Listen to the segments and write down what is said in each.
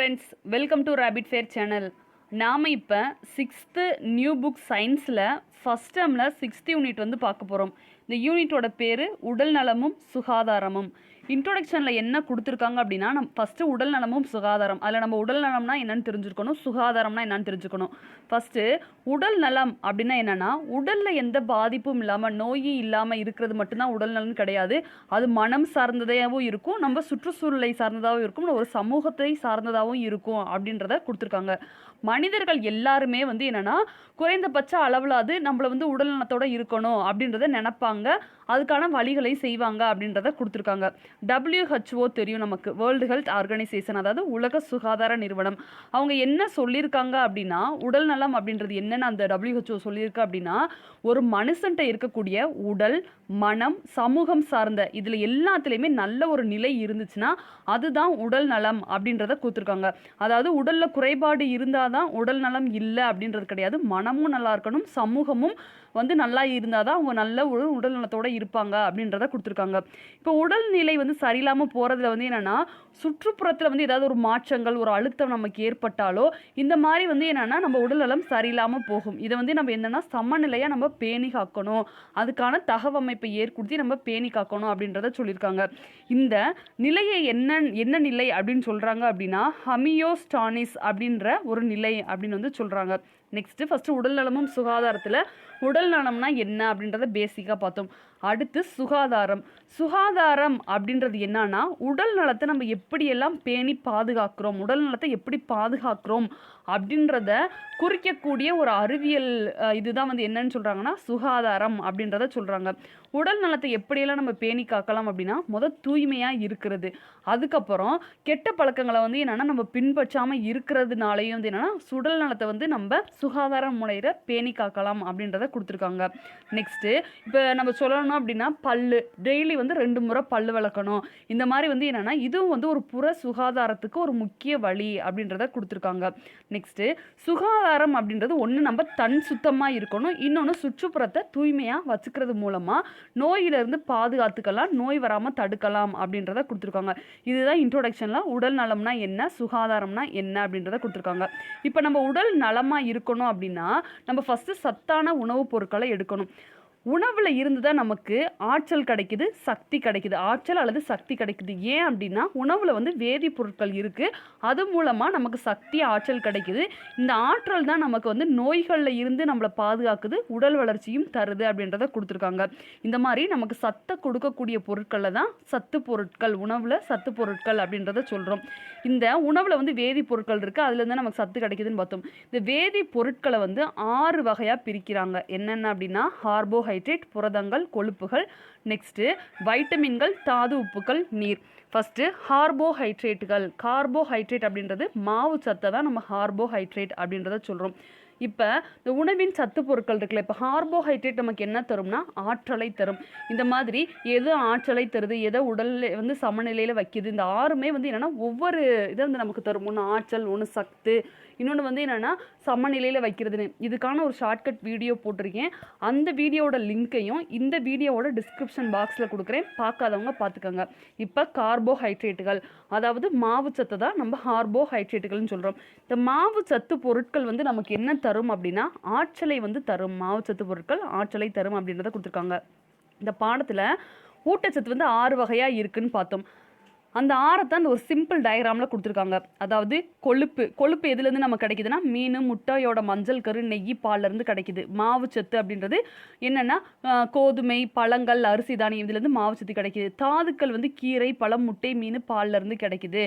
Friends, welcome to rapid fire channel. நாம் இப்போ 6th new book சயின்ஸில் ஃபஸ்ட் டேர்மில் 6th யூனிட் வந்து பார்க்க போகிறோம். இந்த யூனிட்டோட பேர் உடல் நலமும் சுகாதாரமும். இன்ட்ரோடக்ஷனில் என்ன கொடுத்துருக்காங்க அப்படின்னா, நம்ம ஃபஸ்ட்டு உடல் நலமும் சுகாதாரம். அதில் நம்ம உடல் நலம்னா என்னென்னு தெரிஞ்சுக்கணும், சுகாதாரம்னா என்னென்னு தெரிஞ்சுக்கணும். ஃபஸ்ட்டு உடல் நலம் அப்படின்னா என்னென்னா, உடலில் எந்த பாதிப்பும் இல்லாமல் நோய் இல்லாமல் இருக்கிறது மட்டும்தான் உடல் நலன் கிடையாது. அது மனம் சார்ந்ததாகவும் இருக்கும், நம்ம சுற்றுச்சூழலை சார்ந்ததாகவும் இருக்கும், ஒரு சமூகத்தை சார்ந்ததாகவும் இருக்கும் அப்படின்றத கொடுத்துருக்காங்க. மனிதர்கள் எல்லாருமே வந்து என்னென்னா, குறைந்தபட்ச அளவிலாவது நம்மளை வந்து உடல் நலத்தோடு இருக்கணும் அப்படின்றத நினைப்பாங்க, அதுக்கான வழிகளை செய்வாங்க அப்படின்றத கொடுத்துருக்காங்க. WHO தெரியும் நமக்கு, வேர்ல்டு ஹெல்த் ஆர்கனைசேஷன், அதாவது உலக சுகாதார நிறுவனம். அவங்க என்ன சொல்லியிருக்காங்க அப்படின்னா, உடல் நலம் அப்படின்றது என்னென்னு அந்த WHO சொல்லியிருக்கு அப்படின்னா, ஒரு மனுஷன்ட்ட இருக்கக்கூடிய உடல், மனம், சமூகம் சார்ந்த இதில் எல்லாத்துலேயுமே நல்ல ஒரு நிலை இருந்துச்சுன்னா அதுதான் உடல் நலம் அப்படின்றத கொடுத்துருக்காங்க. அதாவது உடலில் குறைபாடு இருந்தால் தான் உடல் நலம் இல்லை அப்படின்றது கிடையாது. மனமும் நல்லா இருக்கணும், சமூகமும் வந்து நல்லா இருந்தால் தான் அவங்க நல்ல ஒரு உடல் நலத்தோடு இருப்பாங்க அப்படின்றத கொடுத்துருக்காங்க. இப்போ உடல்நிலை வந்து சரியில்லாமல் போகிறதுல வந்து என்னென்னா, சுற்றுப்புறத்தில் வந்து ஏதாவது ஒரு மாற்றங்கள், ஒரு அழுத்தம் நமக்கு ஏற்பட்டாலோ இந்த மாதிரி வந்து என்னென்னா நம்ம உடல் நலம் சரியில்லாமல் போகும். இதை வந்து நம்ம என்னென்னா சமநிலையாக நம்ம பேணி காக்கணும், அதுக்கான தகவமைப்பை ஏற்படுத்தி நம்ம பேணி காக்கணும் அப்படின்றத சொல்லியிருக்காங்க. இந்த நிலையை என்ன நிலை அப்படின்னு சொல்கிறாங்க அப்படின்னா, ஹமியோஸ்டானிஸ் அப்படின்ற ஒரு நிலை அப்படின்னு வந்து சொல்கிறாங்க. நெக்ஸ்ட்டு ஃபஸ்ட்டு உடல் நலமும் சுகாதாரத்தில் உடல் நலம்னா என்ன அப்படின்றத பேசிக்காக பார்த்தோம். அடுத்து சுகாதாரம். சுகாதாரம் அப்படின்றது என்னன்னா, உடல் நலத்தை நம்ம எப்படியெல்லாம் பேணி பாதுகாக்கிறோம், உடல் நலத்தை எப்படி பாதுகாக்கிறோம் அப்படின்றத குறிக்கக்கூடிய ஒரு அறிவியல் இதுதான் வந்து என்னன்னு சொல்கிறாங்கன்னா சுகாதாரம் அப்படின்றத சொல்கிறாங்க. உடல் நலத்தை எப்படியெல்லாம் நம்ம பேணி காக்கலாம் அப்படின்னா, தூய்மையாக இருக்கிறது, அதுக்கப்புறம் கெட்ட பழக்கங்களை வந்து என்னென்னா நம்ம பின்பற்றாமல் இருக்கிறதுனாலையும் வந்து என்னென்னா உடல் நலத்தை வந்து நம்ம சுகாதார முறையில் பேணி காக்கலாம் அப்படின்றத கொடுத்துருக்காங்க. நெக்ஸ்ட்டு இப்போ நம்ம சொல்லணும் அப்படின்னா, பல்லு டெய்லி வந்து 2 முறை பல்லு விளக்கணும். இந்த மாதிரி வந்து என்னென்னா இதுவும் வந்து ஒரு புற சுகாதாரத்துக்கு ஒரு முக்கிய வழி அப்படின்றத கொடுத்துருக்காங்க. நெக்ஸ்ட்டு சுகாதாரம் அப்படின்றது ஒன்று நம்ம தன் சுத்தமாக இருக்கணும், இன்னொன்று சுற்றுப்புறத்தை தூய்மையாக வச்சுக்கிறது மூலமாக நோயிலிருந்து பாதுகாத்துக்கலாம், நோய் வராமல் தடுக்கலாம் அப்படின்றத கொடுத்துருக்காங்க. இதுதான் இன்ட்ரோடக்ஷனில் உடல் நலம்னா என்ன, சுகாதாரம்னா என்ன அப்படின்றத கொடுத்துருக்காங்க. இப்போ நம்ம உடல் நலமாக இருக்கணும் அப்படின்னா நம்ம ஃபஸ்ட்டு சத்தான உணவுப் பொருட்களை எடுக்கணும். உணவில் இருந்து தான் நமக்கு ஆற்றல் கிடைக்குது, சக்தி கிடைக்குது, ஆற்றல் அல்லது சக்தி கிடைக்குது. ஏன் அப்படின்னா உணவில் வந்து வேதிப்பொருட்கள் இருக்குது, அது மூலமாக நமக்கு சக்தி, ஆற்றல் கிடைக்குது. இந்த ஆற்றல் தான் நமக்கு வந்து நோய்களில் இருந்து நம்மளை பாதுகாக்குது, உடல் வளர்ச்சியும் தருது அப்படின்றத கொடுத்துருக்காங்க. இந்த மாதிரி நமக்கு சத்தை கொடுக்கக்கூடிய பொருட்களில் தான் சத்து பொருட்கள், உணவில் சத்து பொருட்கள் அப்படின்றத சொல்கிறோம். இந்த உணவில் வந்து வேதிப்பொருட்கள் இருக்குது, அதுலேருந்து நமக்கு சத்து கிடைக்குதுன்னு பார்த்தோம். இந்த வேதிப்பொருட்களை வந்து 6 வகையாக பிரிக்கிறாங்க. என்னென்ன அப்படின்னா, கார்போஹைட்ரேட், புரதங்கள், கொழுப்புகள், நெக்ஸ்ட்டு வைட்டமின்கள், தாது உப்புக்கள், நீர். ஃபஸ்ட்டு கார்போஹைட்ரேட்டுகள். கார்போஹைட்ரேட் அப்படின்றது மாவு சத்தை தான் நம்ம கார்போஹைட்ரேட் அப்படின்றத சொல்கிறோம். இப்போ இந்த உணவின் சத்து பொருட்கள் இருக்குல்ல, இப்போ கார்போஹைட்ரேட் நமக்கு என்ன தரும்னா ஆற்றலை தரும். இந்த மாதிரி எது ஆற்றலை தருது, எதை உடலில் வந்து சமநிலையில் வைக்கிது, இந்த 6மே வந்து என்னென்னா ஒவ்வொரு இதை வந்து நமக்கு தரும். ஒன்று ஆற்றல், ஒன்று சத்து, இன்னொன்று வந்து என்னென்னா சமநிலையில் வைக்கிறதுன்னு. இதுக்கான ஒரு ஷார்ட்கட் வீடியோ போட்டிருக்கேன், அந்த வீடியோவோட லிங்க்கையும் இந்த வீடியோவோட டிஸ்கிரிப்ஷன் பாக்ஸில் கொடுக்குறேன், பார்க்காதவங்க பார்த்துக்கோங்க. இப்போ கார்போஹைட்ரேட்டுகள், அதாவது மாவு சத்து தான் நம்ம கார்போஹைட்ரேட்டுகள்னு சொல்கிறோம். இந்த மாவு சத்து பொருட்கள் வந்து நமக்கு என்ன தரும் அப்படின்னா ஆற்றலை வந்து தரும். மாவு சத்து பொருட்கள் ஆற்றலை தரும் அப்படின்றத கொடுத்துருக்காங்க. இந்த பாடத்தில் ஊட்டச்சத்து வந்து 6 வகையாக இருக்குன்னு பார்த்தோம். அந்த 6 அந்த ஒரு சிம்பிள் டயக்ராமில் கொடுத்துருக்காங்க. அதாவது கொழுப்பு எதுலேருந்து நம்ம கிடைக்குதுன்னா மீன், முட்டையோட மஞ்சள் கரு, நெய், பால்லேருந்து கிடைக்குது. மாவு சத்து அப்படின்றது என்னென்னா கோதுமை, பழங்கள், அரிசி, தானியம், இதுலேருந்து மாவு சத்து கிடைக்குது. தாதுக்கள் வந்து கீரை, பழம், முட்டை, மீன், பால்லேருந்து கிடைக்குது.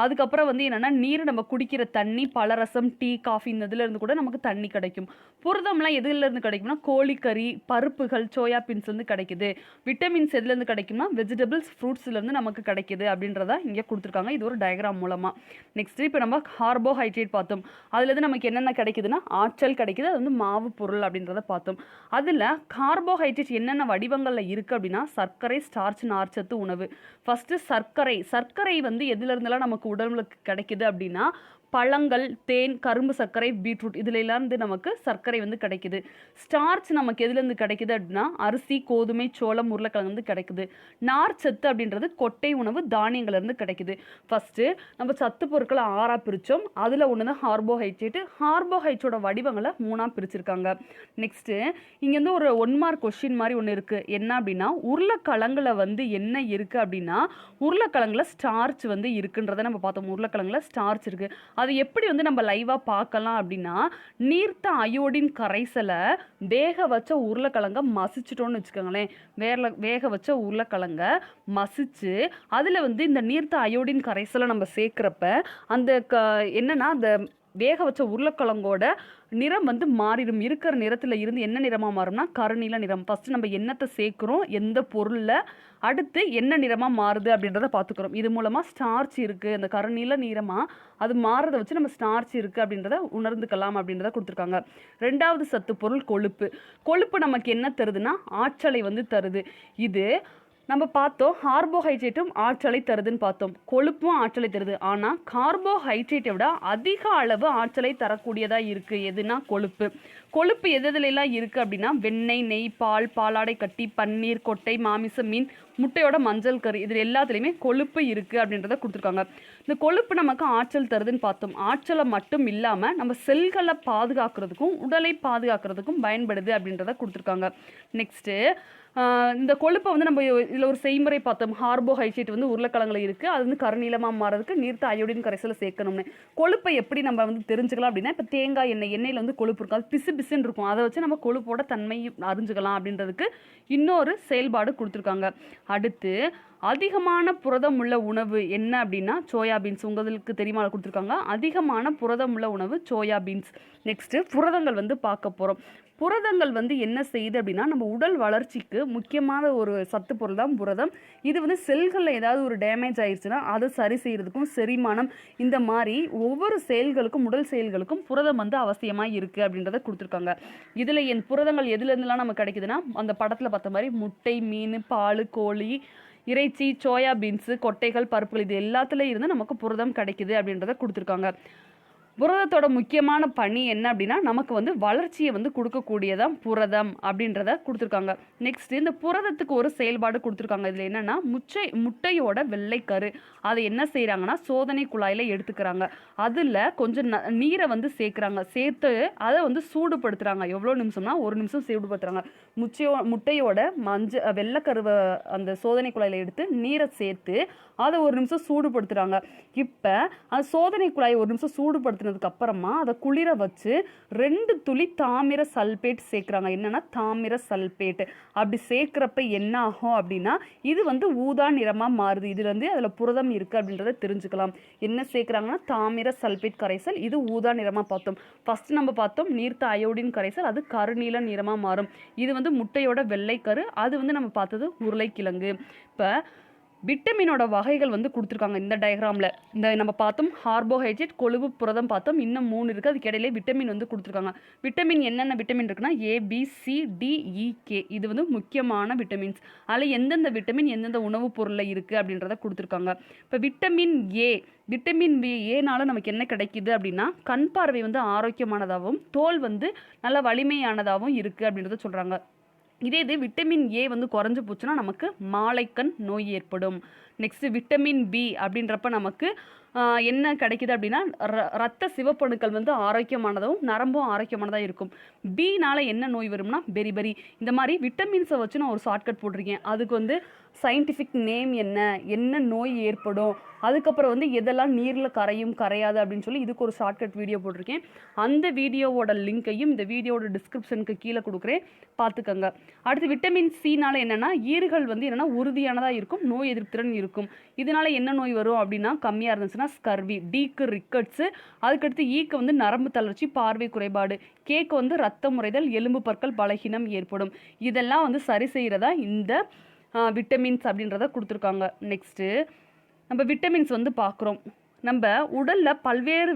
அதுக்கப்புறம் வந்து என்னென்னா நீர், நம்ம குடிக்கிற தண்ணி, பழரசம், டீ, காஃபி, இந்த இதுலேருந்து கூட நமக்கு தண்ணி கிடைக்கும். புரதம்லாம் எதுலேருந்து கிடைக்கும்னா கோழிக்கறி, பருப்புகள், சோயா பீன்ஸ்லேருந்து கிடைக்குது. விட்டமின்ஸ் எதுலேருந்து கிடைக்கும்னா வெஜிடபிள்ஸ், ஃப்ரூட்ஸ்லேருந்து நமக்கு கிடைக்குது அப்படின்றத இங்கே கொடுத்துருக்காங்க, இது ஒரு டயக்ராம் மூலமாக. நெக்ஸ்ட் இப்போ நம்ம கார்போஹைட்ரேட் பார்த்தோம், அதுலேருந்து நமக்கு என்னென்ன கிடைக்குதுன்னா ஆற்றல் கிடைக்குது, அது வந்து மாவு பொருள் அப்படின்றத பார்த்தோம். அதில் கார்போஹைட்ரேட் என்னென்ன வடிவங்களில் இருக்குது அப்படின்னா சர்க்கரை, ஸ்டார்ச், நார்ச்சத்து உணவு. ஃபஸ்ட்டு சர்க்கரை வந்து எதுலேருந்துலாம் நமக்கு உடம்புக்கு கிடைக்குது அப்படின்னா பழங்கள், தேன், கரும்பு சர்க்கரை, பீட்ரூட் இதுல எல்லாம் இருந்து நமக்கு சர்க்கரை வந்து கிடைக்குது. ஸ்டார்ச் நமக்கு எதுலேருந்து கிடைக்குது அப்படின்னா அரிசி, கோதுமை, சோளம், உருளைக்கிழங்கு வந்து கிடைக்குது. நார்ச்சத்து அப்படின்றது கொட்டை உணவு தானியங்கள்லேருந்து கிடைக்குது. ஃபஸ்ட்டு நம்ம சத்து பொருட்களை 6ஆக பிரித்தோம். அதில் ஒன்று தான் கார்போஹைட்ரேட்டு. கார்போஹைட்ரேட்டோட வடிவங்களை 3ஆக பிரிச்சிருக்காங்க. நெக்ஸ்ட்டு இங்கே வந்து ஒரு 1 மார்க் கொஸ்டின் மாதிரி ஒன்று இருக்குது. என்ன அப்படின்னா உருளைக்கிழங்குல வந்து என்ன இருக்குது அப்படின்னா உருளைக்கிழங்குல ஸ்டார்ச் வந்து இருக்குன்றதை நம்ம பார்த்தோம். உருளைக்கிழங்குல ஸ்டார்ச் இருக்குது. அது எப்படி வந்து நம்ம லைவாக பார்க்கலாம் அப்படின்னா நீர்த்த அயோடின் கரைசலை வேக வச்ச உருளைக்கிழங்க மசிச்சிட்டோன்னு வச்சுக்கோங்களேன். வேக வச்ச உருளைக்கிழங்க மசிச்சு அதில் வந்து இந்த நீர்த்த அயோடின் கரைசலை நம்ம சேர்க்குறப்ப அந்த என்னன்னா அந்த வேக வச்ச உருளைக்கிழங்கோட நிறம் வந்து மாறிடும். இருக்கிற நிறத்தில் இருந்து என்ன நிறமாக மாறும்னா கருநீல நிறம். ஃபஸ்ட்டு நம்ம என்னத்தை சேர்க்குறோம், எந்த பொருளில், அடுத்து என்ன நிறமாக மாறுது அப்படின்றத பார்த்துக்கிறோம். இது மூலமாக ஸ்டார்ச் இருக்குது, அந்த கருநீல நிறமாக அது மாறுறதை வச்சு நம்ம ஸ்டார்ச் இருக்குது அப்படின்றத உணர்ந்துக்கலாம் அப்படின்றத கொடுத்துருக்காங்க. 2வது சத்து பொருள் கொழுப்பு. கொழுப்பு நமக்கு என்ன தருதுன்னா ஆற்றலை வந்து தருது. இது நம்ம பார்த்தோம் கார்போஹைட்ரேட்டும் ஆற்றலை தருதுன்னு பார்த்தோம். கொழுப்பும் ஆற்றலை தருது. ஆனால் கார்போஹைட்ரேட்டை விட அதிக அளவு ஆற்றலை தரக்கூடியதாக இருக்குது எதுனா கொழுப்பு. கொழுப்பு எதுலாம் இருக்குது அப்படின்னா வெண்ணெய், நெய், பால், பாலாடை கட்டி, பன்னீர், கொட்டை, மாமிசம், மீன், முட்டையோட மஞ்சள் கரு இதில் எல்லாத்துலேயுமே கொழுப்பு இருக்குது அப்படின்றத கொடுத்துருக்காங்க. இந்த கொழுப்பு நமக்கு ஆற்றல் தருதுன்னு பார்த்தோம். ஆற்றலை மட்டும் இல்லாமல் நம்ம செல்களை பாதுகாக்கிறதுக்கும் உடலை பாதுகாக்கிறதுக்கும் பயன்படுது அப்படின்றத கொடுத்துருக்காங்க. நெக்ஸ்ட்டு இந்த கொழுப்பை வந்து நம்ம இதில் ஒரு செய்முறை பார்த்தோம். கார்போஹைட்ரேட் வந்து உருளைக்கிழங்குல இருக்குது. அது வந்து கருநீலமாக மாறதுக்கு நீர்த்த அயோடின் கரைசலை சேர்க்கணும்னு. கொழுப்பை எப்படி நம்ம வந்து தெரிஞ்சுக்கலாம் அப்படின்னா இப்போ தேங்காய் எண்ணெயில் வந்து கொழுப்பு இருக்கும். அது பிசு பிசுன்னு இருக்கும். அதை வச்சு நம்ம கொழுப்போட தன்மை அறிஞ்சுக்கலாம் அப்படின்றதுக்கு இன்னொரு செயல்பாடு கொடுத்துருக்காங்க. அடுத்து அதிகமான புரதம் உள்ள உணவு என்ன அப்படின்னா சோயாபீன்ஸ். உங்களுக்கு தெரியுமா கொடுத்துருக்காங்க. அதிகமான புரதம் உள்ள உணவு சோயாபீன்ஸ். நெக்ஸ்ட்டு புரதங்கள் வந்து பார்க்க போகிறோம். புரதங்கள் வந்து என்ன செய்யுது அப்படின்னா நம்ம உடல் வளர்ச்சிக்கு முக்கியமான ஒரு சத்து பொருள் தான் புரதம். இது வந்து செல்களில் ஏதாவது ஒரு டேமேஜ் ஆயிடுச்சுன்னா அதை சரி செய்யறதுக்கும் செரிமானம் இந்த மாதிரி ஒவ்வொரு செயல்களுக்கும் உடல் செயல்களுக்கும் புரதம் வந்து அவசியமாக இருக்குது அப்படின்றத கொடுத்துருக்காங்க. இதில் என் புரதங்கள் எதுலேருந்துலாம் நமக்கு கிடைக்குதுன்னா அந்த படத்தில் பார்த்த மாதிரி முட்டை, மீன், பால், கோழி, இறைச்சி, சோயாபீன்ஸு, கொட்டைகள், பருப்புகள் இது எல்லாத்துலேயும் இருந்து நமக்கு புரதம் கிடைக்குது அப்படின்றத கொடுத்துருக்காங்க. புரதத்தோட முக்கியமான பணி என்ன அப்படின்னா நமக்கு வந்து வளர்ச்சியை வந்து கொடுக்கக்கூடியதான் புரதம் அப்படின்றத கொடுத்துருக்காங்க. நெக்ஸ்ட் இந்த புரதத்துக்கு ஒரு செயல்பாடு கொடுத்துருக்காங்க. இதில் என்னென்னா முட்டையோட வெள்ளைக்கரு அதை என்ன செய்கிறாங்கன்னா சோதனை குழாயில் எடுத்துக்கிறாங்க. அதில் கொஞ்சம் நீரை வந்து சேர்க்குறாங்க. சேர்த்து அதை வந்து சூடுபடுத்துகிறாங்க. எவ்வளோ நிமிஷம்னா 1 நிமிஷம் சூடுபடுத்துகிறாங்க. முட்டையோட வெள்ளைக்கருவை அந்த சோதனை குழாயில் எடுத்து நீரை சேர்த்து அதை 1 நிமிஷம் சூடுபடுத்துகிறாங்க. இப்போ அந்த சோதனை குழாயை 1 நிமிஷம் சூடுபடுத்தினதுக்கு அப்புறமா அதை குளிர வச்சு 2 துளி தாமிர சல்பேட் சேர்க்குறாங்க. என்னன்னா தாமிர சல்பேட். அப்படி சேர்க்குறப்ப என்ன ஆகும் அப்படின்னா இது வந்து ஊதா நிறமாக மாறுது. இதுல இருந்து அதில் புரதம் இருக்குது அப்படின்றத தெரிஞ்சுக்கலாம். என்ன சேர்க்குறாங்கன்னா தாமிர சல்பேட் கரைசல். இது ஊதா நிறமாக பார்த்தோம். ஃபர்ஸ்ட் நம்ம பார்த்தோம் நீர்த்த அயோடின் கரைசல். அது கருநீல நிறமாக மாறும். இது வந்து முட்டையோட வெள்ளைக்கரு. அது வந்து நம்ம பார்த்தது உருளைக்கிழங்கு. இப்போ விட்டமினோட வகைகள் வந்து கொடுத்துருக்காங்க இந்த டயக்ராமில். இந்த நம்ம பார்த்தோம் கார்போஹைட்ரேட், கொழுப்பு, புரதம் பார்த்தோம். இன்னும் 3 இருக்குது. அதுக்கு இடையிலே விட்டமின் வந்து கொடுத்துருக்காங்க. விட்டமின் என்னென்ன விட்டமின் இருக்குன்னா ABCDEK. இது வந்து முக்கியமான விட்டமின்ஸ். அதில் எந்தெந்த விட்டமின் எந்தெந்த உணவுப் பொருளில் இருக்குது அப்படின்றத கொடுத்துருக்காங்க. இப்போ விட்டமின் ஏனால நமக்கு என்ன கிடைக்குது அப்படின்னா கண் பார்வை வந்து ஆரோக்கியமானதாகவும் தோல் வந்து நல்ல வலிமையானதாகவும் இருக்குது அப்படின்றத சொல்கிறாங்க. இதே இது விட்டமின் ஏ வந்து குறைஞ்சு போச்சுன்னா நமக்கு மாலைக்கண் நோய் ஏற்படும். நெக்ஸ்ட் விட்டமின் பி அப்படின்றப்ப நமக்கு என்ன கிடைக்குது அப்படின்னா ரத்த சிவப்பணுக்கள் வந்து ஆரோக்கியமானதும் நரம்பும் ஆரோக்கியமானதாக இருக்கும். பினால என்ன நோய் வரும்னா பெரிபெரி. இந்த மாதிரி விட்டமின்ஸை வச்சு நான் ஒரு ஷார்ட்கட் போட்டிருக்கேன். அதுக்கு வந்து சயின்டிஃபிக் நேம் என்ன நோய் ஏற்படும், அதுக்கப்புறம் வந்து எதெல்லாம் நீரில் கரையும் கரையாது அப்படின்னு சொல்லி இதுக்கு ஒரு ஷார்ட்கட் வீடியோ போட்டிருக்கேன். அந்த வீடியோவோட லிங்க்கையும் இந்த வீடியோட டிஸ்கிரிப்ஷனுக்கு கீழே கொடுக்குறேன், பார்த்துக்கோங்க. அடுத்து விட்டமின் சினால என்னென்னா ஈறுகள் வந்து என்னென்னா உறுதியானதாக இருக்கும், நோய் எதிர்ப்புத்திறன் இருக்கும். இதனால என்ன நோய் வரும் அப்படின்னா கம்மியாக இருந்துச்சுன்னா ஸ்கர்வி. டிக்கு ரிக்கட்ஸு. அதுக்கடுத்து ஈக்கு வந்து நரம்பு தளர்ச்சி, பார்வை குறைபாடு. கேக்கு வந்து ரத்த முறைதல், எலும்பு பற்கள் பலகீனம் ஏற்படும். இதெல்லாம் வந்து சரி செய்கிறதா இந்த விட்டமின்ஸ் அப்படின்றத கொடுத்துருக்காங்க. நெக்ஸ்ட்டு நம்ம விட்டமின்ஸ் வந்து பார்க்குறோம். நம்ம உடல்ல பல்வேறு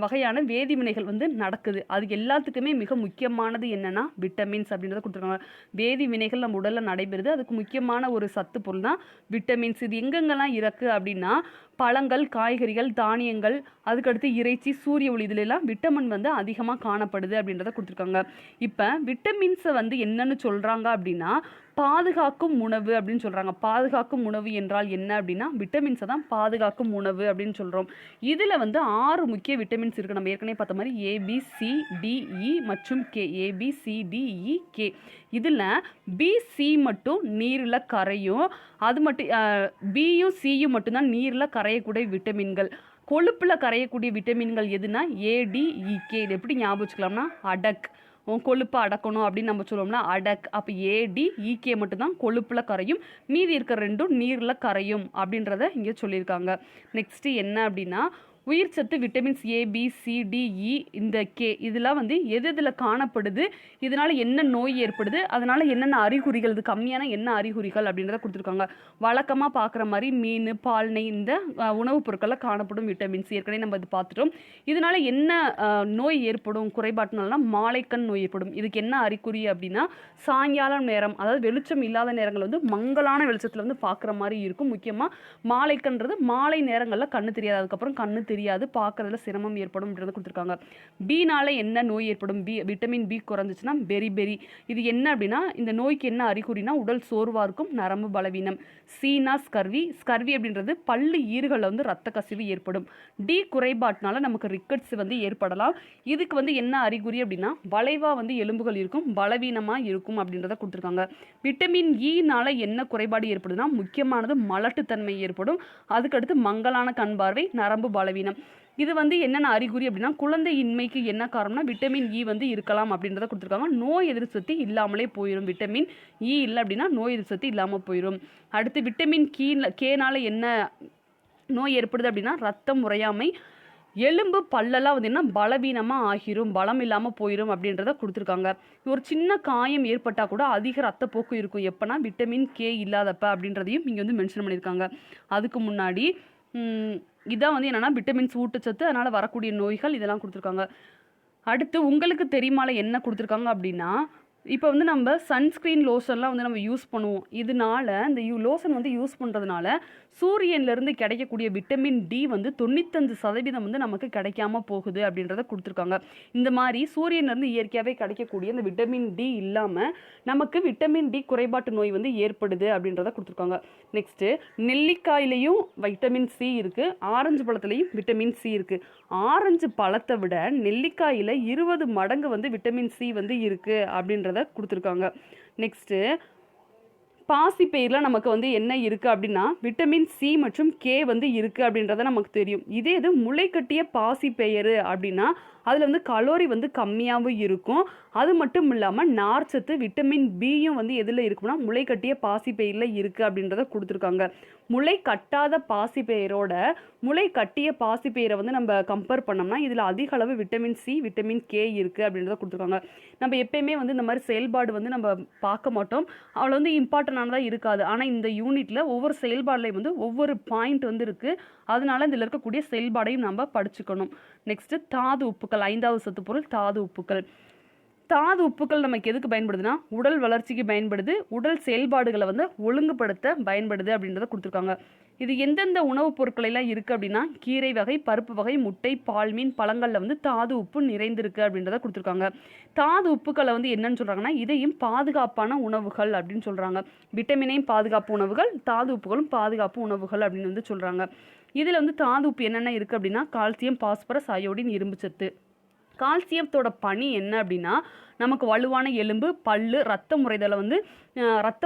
வகையான வேதிவினைகள் வந்து நடக்குது. அது எல்லாத்துக்குமே மிக முக்கியமானது என்னன்னா விட்டமின்ஸ் அப்படின்றத கொடுத்துருக்காங்க. வேதிவினைகள் நம்ம உடல்ல நடைபெறுது. அதுக்கு முக்கியமான ஒரு சத்து பொருள் தான் விட்டமின்ஸ். இது எங்கெங்கெல்லாம் இருக்கு அப்படின்னா பழங்கள், காய்கறிகள், தானியங்கள், அதுக்கடுத்து இறைச்சி, சூரிய ஒளி, இதுலாம் விட்டமின் வந்து அதிகமாக காணப்படுது அப்படின்றத கொடுத்துருக்காங்க. இப்போ விட்டமின்ஸை வந்து என்னன்னு சொல்கிறாங்க அப்படின்னா பாதுகாக்கும் உணவு அப்படின்னு சொல்கிறாங்க. பாதுகாக்கும் உணவு என்றால் என்ன அப்படின்னா விட்டமின்ஸை தான் பாதுகாக்கும் உணவு அப்படின்னு சொல்கிறோம். இதில் வந்து 6 முக்கிய விட்டமின்ஸ் இருக்குது. நம்ம ஏற்கனவே பார்த்த மாதிரி ABCDE மற்றும் K. ABCDEK. இதில் BC மட்டும் நீரில் கரையும். அது மட்டும் பியும் சியும் மட்டும்தான் நீரில் கரையக்கூடிய விட்டமின்கள். கொழுப்பில் கரையக்கூடிய விட்டமின்கள் எதுனா ADEK. இது எப்படி ஞாபகம் வச்சுக்கலாம்னா அடக், கொழுப்பை அடக்கணும் அப்படின்னு நம்ம சொல்லுவோம்னா அடக். அப்போ ADEK மட்டும்தான் கொழுப்பில் கரையும், மீதி இருக்கிற ரெண்டும் நீரில் கரையும் அப்படின்றத இங்கே சொல்லியிருக்காங்க. நெக்ஸ்ட்டு என்ன அப்படின்னா உயிர் சத்து விட்டமின்ஸ் ABCDE இந்த K இதெல்லாம் வந்து எதில் காணப்படுது, இதனால் என்ன நோய் ஏற்படுது, அதனால் என்னென்ன அறிகுறிகள், இது கம்மியான என்ன அறிகுறிகள் அப்படின்றத கொடுத்துருக்காங்க. வழக்கமாக பார்க்குற மாதிரி மீன், பால், நெய் இந்த உணவுப் பொருட்களில் காணப்படும் விட்டமின்ஸ் ஏற்கனவே நம்ம இது பார்த்துட்டோம். இதனால் என்ன நோய் ஏற்படும் குறைபாட்டுனால்னா மாலைக்கண் நோய் ஏற்படும். இதுக்கு என்ன அறிகுறி அப்படின்னா சாயங்காலம் நேரம், அதாவது வெளிச்சம் இல்லாத நேரங்கள் வந்து மங்கலான வெளிச்சத்தில் வந்து பார்க்குற மாதிரி இருக்கும். முக்கியமாக மாலைக்கன்றது மாலை நேரங்களில் கண்ணு தெரியாது, அதுக்கப்புறம் கண்ணு தெரியாது, பார்க்கறதுல சிரமம் ஏற்படும் அப்படின்றத கொடுத்துருக்காங்க. பினால என்ன நோய் ஏற்படும், விட்டமின் பி குறைஞ்சிச்சுன்னா பெரி. இது என்ன அப்படின்னா இந்த நோய்க்கு என்ன அறிகுறினா உடல் சோர்வாக இருக்கும், நரம்பு பலவீனம். சீனா ஸ்கர்வி அப்படின்றது பல்லு ஈறுகளில் வந்து ரத்த கசிவு ஏற்படும். டி குறைபாட்டினால நமக்கு ரிக்கட்ஸ் வந்து ஏற்படலாம். இதுக்கு வந்து என்ன அறிகுறி அப்படின்னா வளைவா வந்து எலும்புகள் இருக்கும், பலவீனமாக இருக்கும் அப்படின்றத கொடுத்துருக்காங்க. விட்டமின் ஈனால என்ன குறைபாடு ஏற்படுதுன்னா முக்கியமானது மலட்டுத்தன்மை ஏற்படும். அதுக்கடுத்து மங்கலான கண் பார்வை, நரம்பு பலவீனம். இது வந்து என்னென்ன அறிகுறி அப்படின்னா குழந்தையின்மைக்கு என்ன காரணம்னா விட்டமின் இ வந்து இருக்கலாம் அப்படின்றத கொடுத்துருக்காங்க. நோய் எதிர்ப்பு சக்தி இல்லாமலே போயிடும். விட்டமின் இ இல்லை அப்படின்னா நோய் எதிர்ப்பு சக்தி இல்லாமல் போயிடும். அடுத்து விட்டமின் கேனால என்ன நோய் ஏற்படுது அப்படின்னா ரத்தம் உறையாமை, எலும்பு பல்லெல்லாம் வந்து என்ன பலவீனமாக ஆகிரும், பலம் இல்லாமல் போயிடும் அப்படின்றத கொடுத்துருக்காங்க. ஒரு சின்ன காயம் ஏற்பட்டால் கூட அதிக ரத்தப்போக்கு இருக்கும் எப்போனா விட்டமின் கே இல்லாதப்ப அப்படின்றதையும் இங்கே வந்து மென்ஷன் பண்ணியிருக்காங்க. அதுக்கு முன்னாடி இதான் வந்து என்னென்னா விட்டமின்ஸ் ஊட்டச்சத்து, அதனால் வரக்கூடிய நோய்கள் இதெல்லாம் கொடுத்துருக்காங்க. அடுத்து உங்களுக்கு தெரியுமால என்ன கொடுத்துருக்காங்க அப்படின்னா இப்போ வந்து நம்ம சன்ஸ்க்ரீன் லோஷன்லாம் வந்து நம்ம யூஸ் பண்ணுவோம். இதனால இந்த லோஷன் வந்து யூஸ் பண்ணுறதுனால சூரியன்லேருந்து கிடைக்கக்கூடிய விட்டமின் டி வந்து 95% வந்து நமக்கு கிடைக்காம போகுது அப்படின்றத கொடுத்துருக்காங்க. இந்த மாதிரி சூரியன்லேருந்து இயற்கையாகவே கிடைக்கக்கூடிய இந்த விட்டமின் டி இல்லாமல் நமக்கு விட்டமின் டி குறைபாட்டு நோய் வந்து ஏற்படுது அப்படின்றத கொடுத்துருக்காங்க. நெக்ஸ்ட்டு நெல்லிக்காயிலையும் விட்டமின் சி இருக்குது, ஆரஞ்சு பழத்துலையும் விட்டமின் சி இருக்குது. ஆரஞ்சு பழத்தை விட நெல்லிக்காயில் 20 மடங்கு வந்து விட்டமின் சி வந்து இருக்குது அப்படின்றத கொடுத்துருக்காங்க. நெக்ஸ்ட்டு பாசிப்பயிரில் நமக்கு வந்து என்ன இருக்குது அப்படின்னா விட்டமின் சி மற்றும் கே வந்து இருக்குது அப்படின்றத நமக்கு தெரியும். இதே இது முளைக்கட்டிய பாசிப்பயிறு அப்படின்னா அதில் வந்து கலோரி வந்து கம்மியாகவும் இருக்கும். அது மட்டும் இல்லாமல் நார்ச்சத்து விட்டமின் பியும் வந்து எதில் இருக்குன்னா முளைக்கட்டிய பாசிப்பயிரில் இருக்குது அப்படின்றத கொடுத்துருக்காங்க. முளை கட்டாத பாசிப்பயிரோட முளை கட்டிய பாசிப்பயிரை வந்து நம்ம கம்பேர் பண்ணோம்னா இதில் அதிக அளவு விட்டமின் சி, விட்டமின் கே இருக்குது அப்படின்றத கொடுத்துருக்காங்க. நம்ம எப்பயுமே வந்து இந்த மாதிரி செயல்பாடு வந்து நம்ம பார்க்க மாட்டோம், அவ்வளோ வந்து இம்பார்ட்டண்டானதாக இருக்காது. ஆனால் இந்த யூனிட்டில் ஒவ்வொரு செயல்பாடுலையும் வந்து ஒவ்வொரு பாயிண்ட் வந்து இருக்குது. அதனால இதில் இருக்கக்கூடிய செயல்பாடையும் நம்ம படிச்சுக்கணும். நெக்ஸ்ட்டு தாது உப்புக்கள், 5வது சத்து பொருள் தாது உப்புக்கள். தாது உப்புக்கள் நமக்கு எதுக்கு பயன்படுதுன்னா உடல் வளர்ச்சிக்கு பயன்படுது, உடல் செயல்பாடுகளை வந்து ஒழுங்குபடுத்த பயன்படுது அப்படின்றத கொடுத்துருக்காங்க. இது எந்தெந்த உணவுப் பொருட்களெல்லாம் இருக்குது அப்படின்னா கீரை வகை, பருப்பு வகை, முட்டை, பால், மீன், பழங்களில் வந்து தாது உப்பு நிறைந்திருக்கு அப்படின்றத கொடுத்துருக்காங்க. தாது உப்புக்களை வந்து என்னன்னு சொல்கிறாங்கன்னா இதையும் பாதுகாப்பான உணவுகள் அப்படின்னு சொல்கிறாங்க. விட்டமினையும் பாதுகாப்பு உணவுகள், தாது உப்புகளும் பாதுகாப்பு உணவுகள் அப்படின்னு வந்து சொல்கிறாங்க. இதில் வந்து தாது உப்பு என்னென்ன இருக்குது அப்படின்னா கால்சியம், பாஸ்பரஸ், அயோடின், இரும்பு சத்து. கால்சியத்தோட பணி என்ன அப்படின்னா நமக்கு வலுவான எலும்பு, பல்லு, ரத்த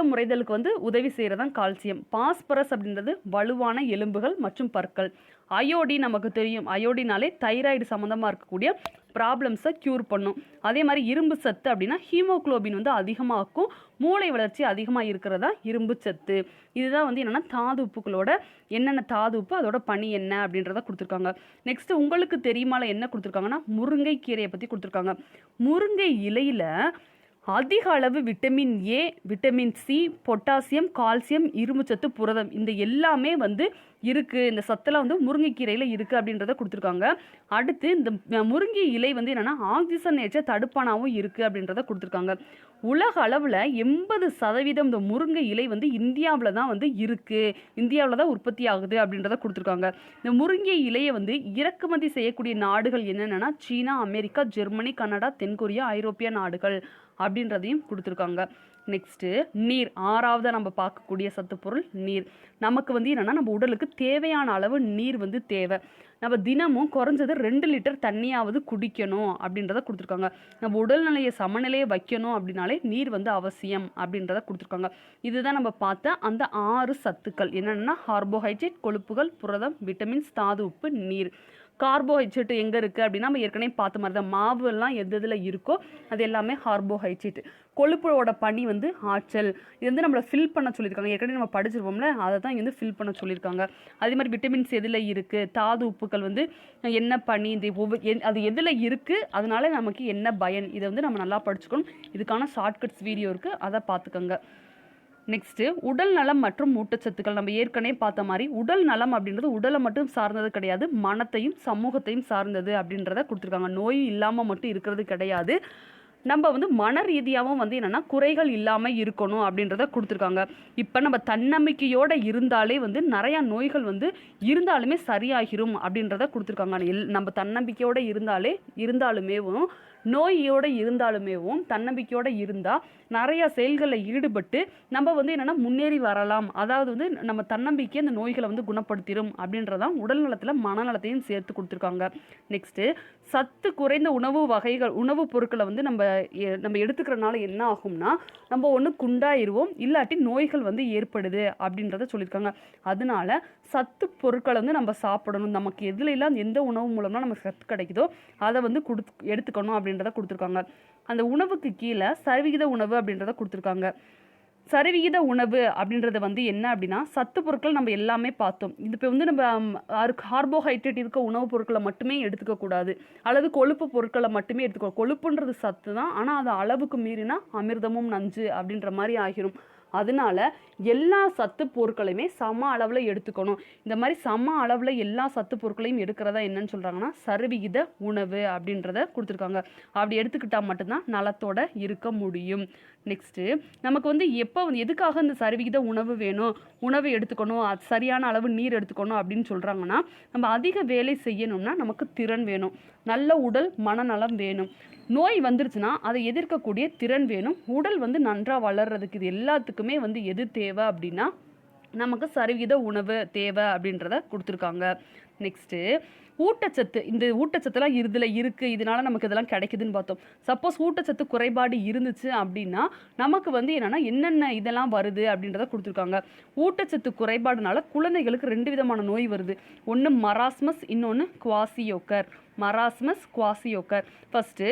முறைதலுக்கு வந்து உதவி செய்கிறதான் கால்சியம். பாஸ்பரஸ் அப்படின்றது வலுவான எலும்புகள் மற்றும் பற்கள். அயோடின் நமக்கு தெரியும், அயோடினாலே தைராய்டு சம்மந்தமாக இருக்கக்கூடிய ப்ராப்ளம்ஸை க்யூர் பண்ணும். அதே மாதிரி இரும்பு சத்து அப்படின்னா ஹீமோக்ளோபின் வந்து அதிகமாகும், மூளை வளர்ச்சி அதிகமாக இருக்கிறதா இரும்பு சத்து. இதுதான் வந்து என்னென்னா தாது உப்புகளோட என்னென்ன தாது உப்பு, அதோட பணி என்ன அப்படின்றத கொடுத்துருக்காங்க. நெக்ஸ்ட்டு உங்களுக்கு தெரியுமால என்ன கொடுத்துருக்காங்கன்னா முருங்கை கீரையை பற்றி கொடுத்துருக்காங்க. முருங்கை இலையில் அதிக அளவு vitamin A, vitamin C, potassium, calcium, இரும்புச்சத்து, புரதம் இந்த எல்லாமே வந்து இருக்குது. இந்த சத்தெல்லாம் வந்து முருங்கைக்கீரையில் இருக்குது அப்படின்றத கொடுத்துருக்காங்க. அடுத்து இந்த முருங்கை இலை வந்து என்னென்னா ஆக்சிஜனேற்ற தடுப்பானாவும் இருக்குது அப்படின்றத கொடுத்துருக்காங்க. உலக அளவில் 80% இந்த முருங்கை இலை வந்து இந்தியாவில் தான் வந்து இருக்குது, இந்தியாவில் தான் உற்பத்தி ஆகுது அப்படின்றத கொடுத்துருக்காங்க. இந்த முருங்கை இலையை வந்து இறக்குமதி செய்யக்கூடிய நாடுகள் என்னென்னா சீனா, அமெரிக்கா, ஜெர்மனி, கனடா, தென்கொரியா, ஐரோப்பிய நாடுகள் அப்படின்றதையும் கொடுத்துருக்காங்க. நெக்ஸ்ட்டு நீர், ஆறாவது நம்ம பார்க்கக்கூடிய சத்துப்பொருள் நீர். நமக்கு வந்து என்னென்னா நம்ம உடலுக்கு தேவையான அளவு நீர் வந்து தேவை. நம்ம தினமும் குறைஞ்சது 2 லிட்டர் தண்ணியாவது குடிக்கணும் அப்படின்றத கொடுத்துருக்காங்க. நம்ம உடல்நிலையை சமநிலையை வைக்கணும் அப்படின்னாலே நீர் வந்து அவசியம் அப்படின்றத கொடுத்துருக்காங்க. இதுதான் நம்ம பார்த்த அந்த 6 சத்துக்கள் என்னென்னா கார்போஹைட்ரேட், கொழுப்புகள், புரதம், விட்டமின்ஸ், தாது, உப்பு, நீர். கார்போஹைட்ரேட் எங்கே இருக்குது அப்படின்னா நம்ம ஏற்கனவே பார்த்த மாதிரி தான், மாவு எல்லாம் எதில் இருக்கோ அது எல்லாமே கார்போஹைட்ரேட். கொழுப்போட பணி வந்து ஆற்றல். இது வந்து நம்மளை ஃபில் பண்ண சொல்லியிருக்காங்க, ஏற்கனவே நம்ம படிச்சிருப்போம்ல அதை தான் இங்கே வந்து ஃபில் பண்ண சொல்லியிருக்காங்க. அதே மாதிரி விட்டமின்ஸ் எதில் இருக்குது, தாது உப்புக்கள் வந்து என்ன பணி, இந்த அது எதில் இருக்குது, அதனால நமக்கு என்ன பயன், இதை வந்து நம்ம நல்லா படிச்சுக்கணும். இதுக்கான ஷார்ட்கட்ஸ் வீடியோ இருக்குது, அதை பார்த்துக்கோங்க. நெக்ஸ்ட்டு உடல் நலம் மற்றும் ஊட்டச்சத்துக்கள். நம்ம ஏற்கனவே பார்த்த மாதிரி உடல் நலம் அப்படின்றது உடலை மட்டும் சார்ந்தது கிடையாது, மனத்தையும் சமூகத்தையும் சார்ந்தது அப்படின்றத கொடுத்துருக்காங்க. நோய் இல்லாமல் மட்டும் இருக்கிறது கிடையாது, நம்ம வந்து மன ரீதியாகவும் வந்து என்னென்னா குறைகள் இல்லாமல் இருக்கணும் அப்படின்றத கொடுத்துருக்காங்க. இப்போ நம்ம தன்னம்பிக்கையோடு இருந்தாலே வந்து நிறையா நோய்கள் வந்து இருந்தாலுமே சரியாகிரும் அப்படின்றத கொடுத்துருக்காங்க. நம்ம தன்னம்பிக்கையோடு இருந்தாலுமேவும் நோயோடு இருந்தாலுமேவும் தன்னம்பிக்கையோடு இருந்தால் நிறையா செயல்களில் ஈடுபட்டு நம்ம வந்து என்னென்னா முன்னேறி வரலாம். அதாவது வந்து நம்ம தன்னம்பிக்கை அந்த நோய்களை வந்து குணப்படுத்திடும் அப்படின்றதான் உடல் நலத்தில் மனநலத்தையும் சேர்த்து கொடுத்துருக்காங்க. நெக்ஸ்ட்டு சத்து குறைந்த உணவுப் பொருட்களை வந்து நம்ம எடுத்துக்கிறனால என்ன ஆகும்னா நம்ம ஒன்று குண்டாயிருவோம், இல்லாட்டி நோய்கள் வந்து ஏற்படுது அப்படின்றத சொல்லியிருக்காங்க. அதனால சத்து பொருட்களை வந்து நம்ம சாப்பிடணும். நமக்கு எதுலாம் எந்த உணவு மூலம்னா நமக்கு சத்து கிடைக்குதோ அதை வந்து எடுத்துக்கணும் அப்படின்றத கொடுத்துருக்காங்க. அந்த உணவுக்கு கீழே சரிவிகித உணவு அப்படின்றத கொடுத்துருக்காங்க. சரிவிகித உணவு அப்படின்றது வந்து என்ன அப்படின்னா சத்து பொருட்கள் நம்ம எல்லாமே பார்த்தோம். இது இப்போ வந்து நம்ம கார்போஹைட்ரேட் இருக்க உணவுப் பொருட்களை மட்டுமே எடுத்துக்கக்கூடாது, அல்லது கொழுப்பு பொருட்களை மட்டுமே எடுத்துக்கோ. கொழுப்புன்றது சத்து தான், ஆனால் அது அளவுக்கு மீறினா அமிர்தமும் நஞ்சு அப்படின்ற மாதிரி ஆகிரும். அதனால எல்லா சத்து பொருட்களையுமே சம அளவில் எடுத்துக்கணும். இந்த மாதிரி சம அளவில் எல்லா சத்து பொருட்களையும் எடுக்கிறதா என்னன்னு சொல்கிறாங்கன்னா சரிவிகித உணவு அப்படின்றத கொடுத்துருக்காங்க. அப்படி எடுத்துக்கிட்டால் மட்டும்தான் நலத்தோட இருக்க முடியும். நெக்ஸ்ட்டு நமக்கு வந்து எதுக்காக இந்த சரிவிகித உணவு வேணும், உணவு எடுத்துக்கணும், அது சரியான அளவு நீர் எடுத்துக்கணும் அப்படின்னு சொல்கிறாங்கன்னா நம்ம அதிக வேலை செய்யணும்னா நமக்கு திறன் வேணும், நல்ல உடல் மனநலம் வேணும், நோய் வந்துருச்சுன்னா அதை எதிர்க்கக்கூடிய திறன் வேணும், உடல் வந்து நன்றாக வளர்றதுக்கு. இது எல்லாத்துக்குமே வந்து எது தேவை அப்படின்னா நமக்கு சரிவிகித உணவு தேவை அப்படின்றத கொடுத்துருக்காங்க. நெக்ஸ்ட்டு ஊட்டச்சத்து. இந்த ஊட்டச்சத்துலாம் இதில் இருக்குது, இதனால நமக்கு இதெல்லாம் கிடைக்குதுன்னு பார்த்தோம். சப்போஸ் ஊட்டச்சத்து குறைபாடு இருந்துச்சு அப்படின்னா நமக்கு வந்து என்னென்ன இதெல்லாம் வருது அப்படின்றத கொடுத்துருக்காங்க. ஊட்டச்சத்து குறைபாடுனால குழந்தைகளுக்கு 2 விதமான நோய் வருது. ஒன்று மராஸ்மஸ், இன்னொன்று குவாசியோக்கர். குவாசியோக்கர். ஃபஸ்ட்டு